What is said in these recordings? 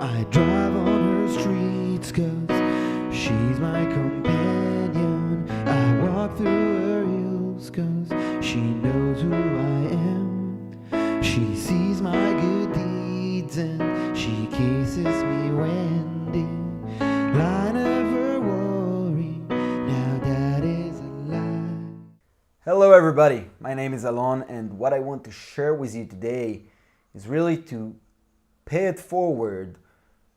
I drive on her streets 'cause she's my companion. I walk through her hills 'cause she knows who I am. She sees my good deeds and she kisses me Wendy. I never worry, now that is a lie. Hello everybody, my name is Alon, and what I want to share with you today is really to pay it forward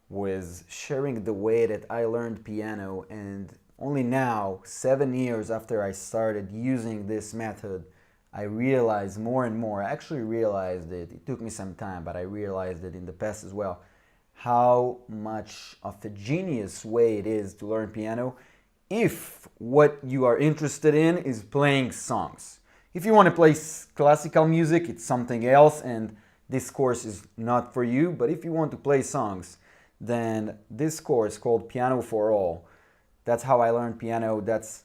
with sharing the way that I learned piano. And only now, 7 years after I started using this method, I realized more and more. I actually realized it took me some time, but I realized it in the past as well, how much of a genius way it is to learn piano if what you are interested in is playing songs. If you want to play classical music, it's something else, and this course is not for you. But if you want to play songs, then this course called Piano for All, that's how I learned piano. That's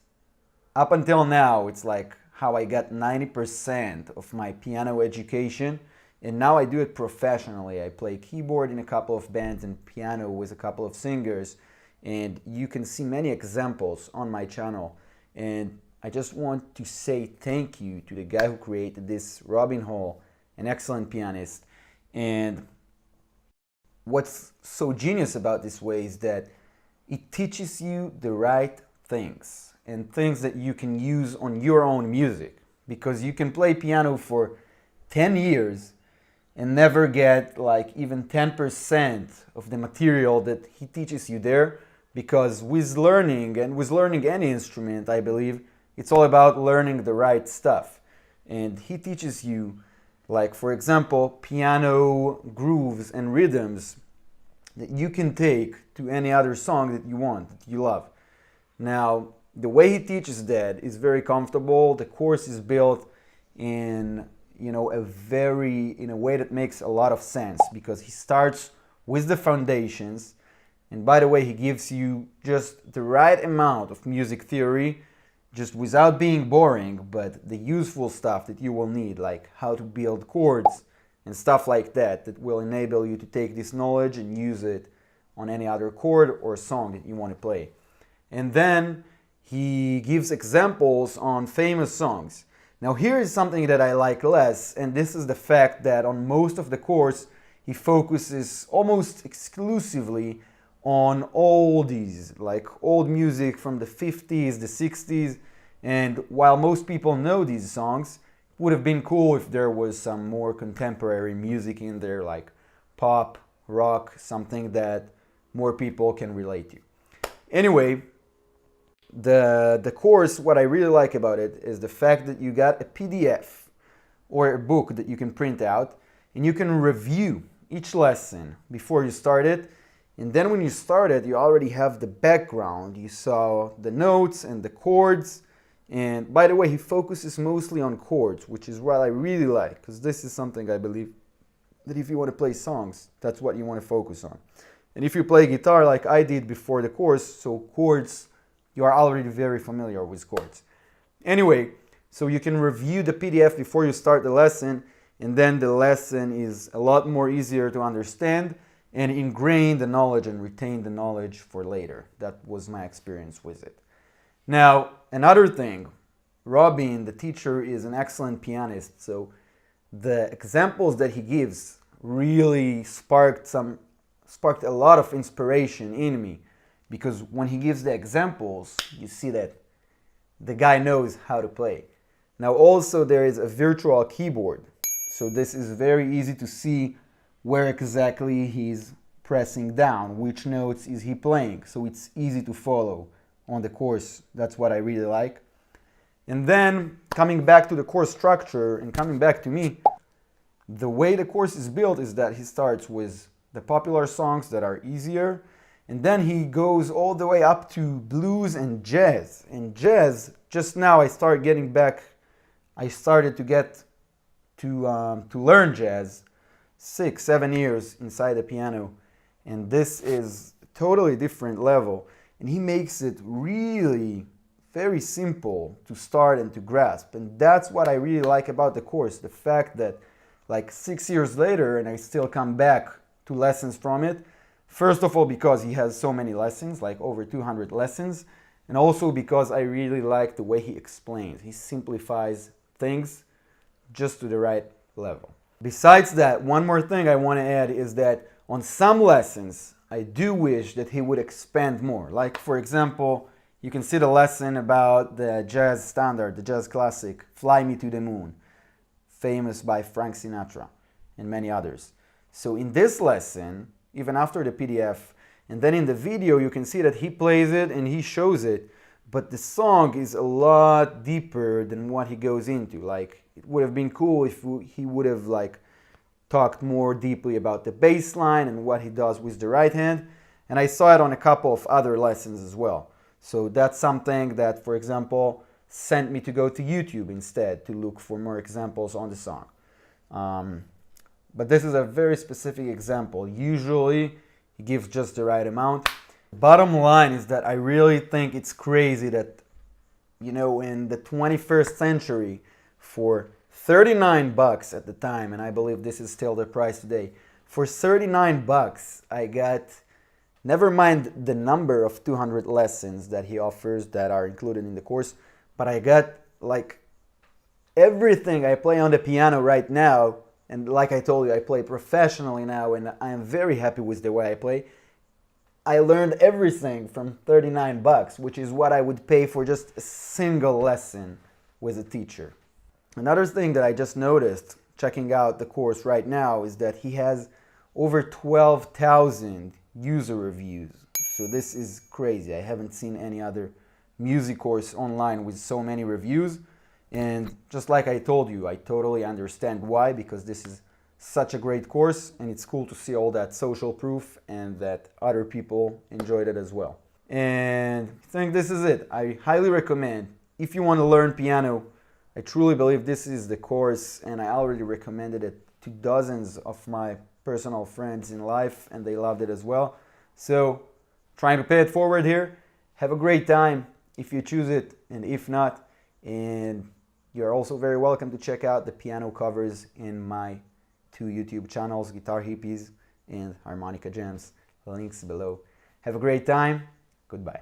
up until now, it's like how I got 90% of my piano education. And now I do it professionally. I play keyboard in a couple of bands and piano with a couple of singers. And you can see many examples on my channel. And I just want to say thank you to the guy who created this, Robin Hall, an excellent pianist. And what's so genius about this way is that it teaches you the right things and things that you can use on your own music, because you can play piano for 10 years and never get like even 10% of the material that he teaches you there. Because with learning, and with learning any instrument, I believe it's all about learning the right stuff. And he teaches you, like, for example, piano grooves and rhythms that you can take to any other song that you want, that you love. Now, the way he teaches that is very comfortable. The course is built in, in a way that makes a lot of sense, because he starts with the foundations. And by the way, he gives you just the right amount of music theory, just without being boring, but the useful stuff that you will need, like how to build chords and stuff like that, that will enable you to take this knowledge and use it on any other chord or song that you want to play. And then he gives examples on famous songs. Now here is something that I like less, and this is the fact that on most of the course, he focuses almost exclusively on oldies, like old music from the 50s, the 60s. And while most people know these songs, it would have been cool if there was some more contemporary music in there, like pop, rock, something that more people can relate to. Anyway, the course, what I really like about it is the fact that you got a PDF or a book that you can print out, and you can review each lesson before you start it. And then when you start it, you already have the background. You saw the notes and the chords. And by the way, he focuses mostly on chords, which is what I really like, because this is something I believe that if you want to play songs, that's what you want to focus on. And if you play guitar like I did before the course, so chords, you are already very familiar with chords. Anyway, so you can review the PDF before you start the lesson, and then the lesson is a lot more easier to understand and ingrain the knowledge and retain the knowledge for later. That was my experience with it. Now, another thing, Robin, the teacher, is an excellent pianist, so the examples that he gives really sparked a lot of inspiration in me, because when he gives the examples, you see that the guy knows how to play. Now also there is a virtual keyboard, so this is very easy to see where exactly he's pressing down, which notes is he playing, so it's easy to follow on the course. That's what I really like. And then coming back to the course structure and coming back to me, the way the course is built is that he starts with the popular songs that are easier, and then he goes all the way up to blues and jazz. And jazz, just now I started to get to learn jazz 6-7 years inside the piano, and this is a totally different level, and he makes it really very simple to start and to grasp. And that's what I really like about the course, the fact that like 6 years later, and I still come back to lessons from it, First of all, because he has so many lessons, like over 200 lessons, and also because I really like the way he explains. He simplifies things just to the right level. Besides that, one more thing I want to add is that on some lessons, I do wish that he would expand more. Like, for example, you can see the lesson about the jazz standard, the jazz classic, Fly Me to the Moon, famous by Frank Sinatra and many others. So in this lesson, even after the PDF, and then in the video, you can see that he plays it and he shows it, but the song is a lot deeper than what he goes into. Like, it would have been cool if he would have talked more deeply about the bass line and what he does with the right hand. And I saw it on a couple of other lessons as well. So that's something that, for example, sent me to go to YouTube instead to look for more examples on the song. But this is a very specific example. Usually, he gives just the right amount. Bottom line is that I really think it's crazy that, in the 21st century, for $39 at the time, and I believe this is still the price today, for $39 I got, never mind the number of 200 lessons that he offers that are included in the course, but I got everything I play on the piano right now. And like I told you, I play professionally now, and I am very happy with the way I play. I learned everything from $39, which is what I would pay for just a single lesson with a teacher. Another thing that I just noticed checking out the course right now is that he has over 12,000 user reviews. So this is crazy. I haven't seen any other music course online with so many reviews. And just like I told you, I totally understand why, because this is such a great course and it's cool to see all that social proof and that other people enjoyed it as well. And I think this is it. I highly recommend, if you want to learn piano, I truly believe this is the course, and I already recommended it to dozens of my personal friends in life and they loved it as well. So trying to pay it forward here. Have a great time if you choose it, and if not, and you're also very welcome to check out the piano covers in my 2 YouTube channels, Guitar Hippies and Harmonica Jams. Links below. Have a great time. Goodbye.